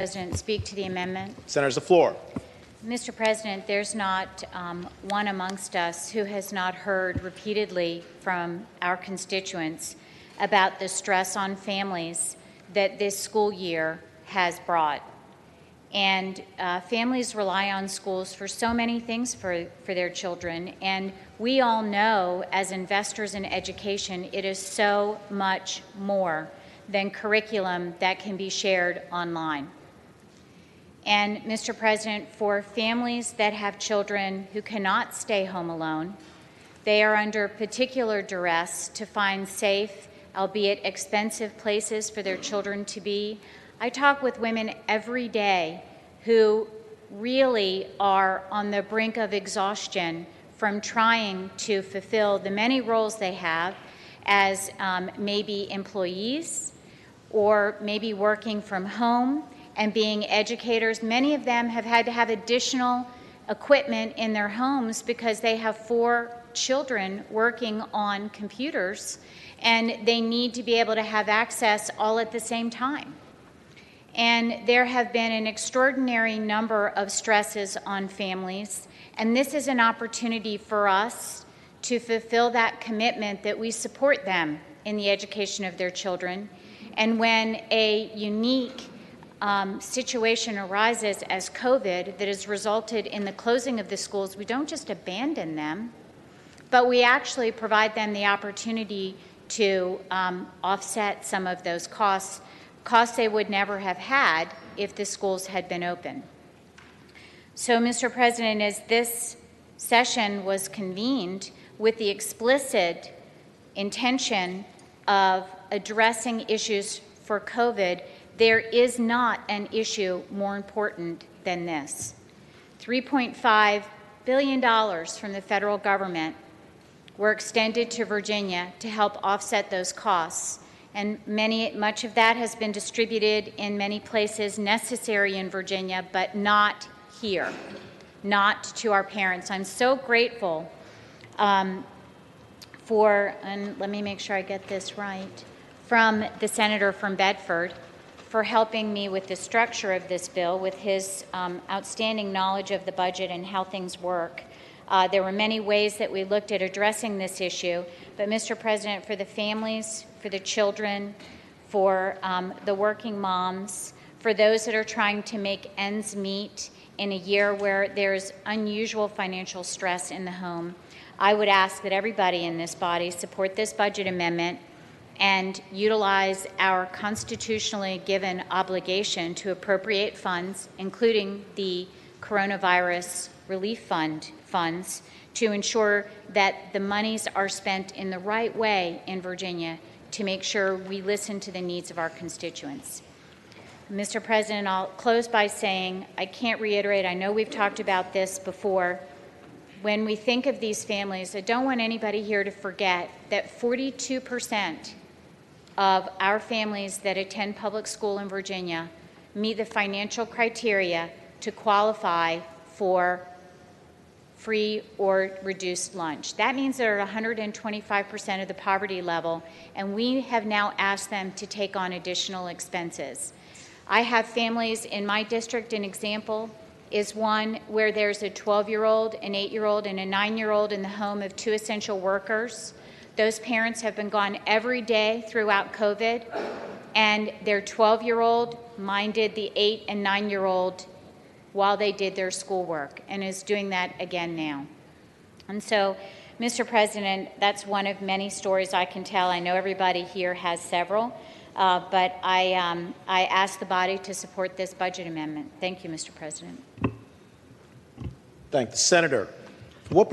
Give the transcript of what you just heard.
President, speak to the amendment. Senator's the floor. Mr. President, there's not one amongst us who has not heard repeatedly from our constituents about the stress on families that this school year has brought. And families rely on schools for so many things for their children. And we all know, as investors in education, it is so much more than curriculum that can be shared online. And, Mr. President, for families that have children who cannot stay home alone, they are under particular duress to find safe, albeit expensive, places for their children to be. I talk with women every day who really are on the brink of exhaustion from trying to fulfill the many roles they have as maybe employees or maybe working from home and being educators. Many of them have had to have additional equipment in their homes because they have 4 children working on computers, and they need to be able to have access all at the same time. And there have been an extraordinary number of stresses on families, and this is an opportunity for us to fulfill that commitment that we support them in the education of their children. And when a unique situation arises as COVID that has resulted in the closing of the schools, we don't just abandon them, but we actually provide them the opportunity to offset some of those costs they would never have had if the schools had been open. So, Mr. President, as this session was convened with the explicit intention of addressing issues for COVID, there is not an issue more important than this. $3.5 billion from the federal government were extended to Virginia to help offset those costs. And much of that has been distributed in many places necessary in Virginia, but not here, not to our parents. I'm so grateful and let me make sure I get this right, from the senator from Bedford for helping me with the structure of this bill, with his outstanding knowledge of the budget and how things work. There were many ways that we looked at addressing this issue, but Mr. President, for the families, for the children, for the working moms, for those that are trying to make ends meet in a year where there's unusual financial stress in the home, I would ask that everybody in this body support this budget amendment and utilize our constitutionally given obligation to appropriate funds, including the coronavirus relief funds, to ensure that the monies are spent in the right way in Virginia to make sure we listen to the needs of our constituents. Mr. President, I'll close by saying I can't reiterate, I know we've talked about this before. When we think of these families, I don't want anybody here to forget that 42% of our families that attend public school in Virginia meet the financial criteria to qualify for free or reduced lunch. That means they're at 125% of the poverty level, and we have now asked them to take on additional expenses. I have families in my district. An example is one where there's a 12-year-old, an 8-year-old, and a 9-year-old in the home of 2 essential workers. Those parents have been gone every day throughout COVID, and their 12-year-old minded the 8 and 9-year-old while they did their schoolwork, and is doing that again now. And so, Mr. President, that's one of many stories I can tell. I know everybody here has several, but I ask the body to support this budget amendment. Thank you, Mr. President. Thank the senator.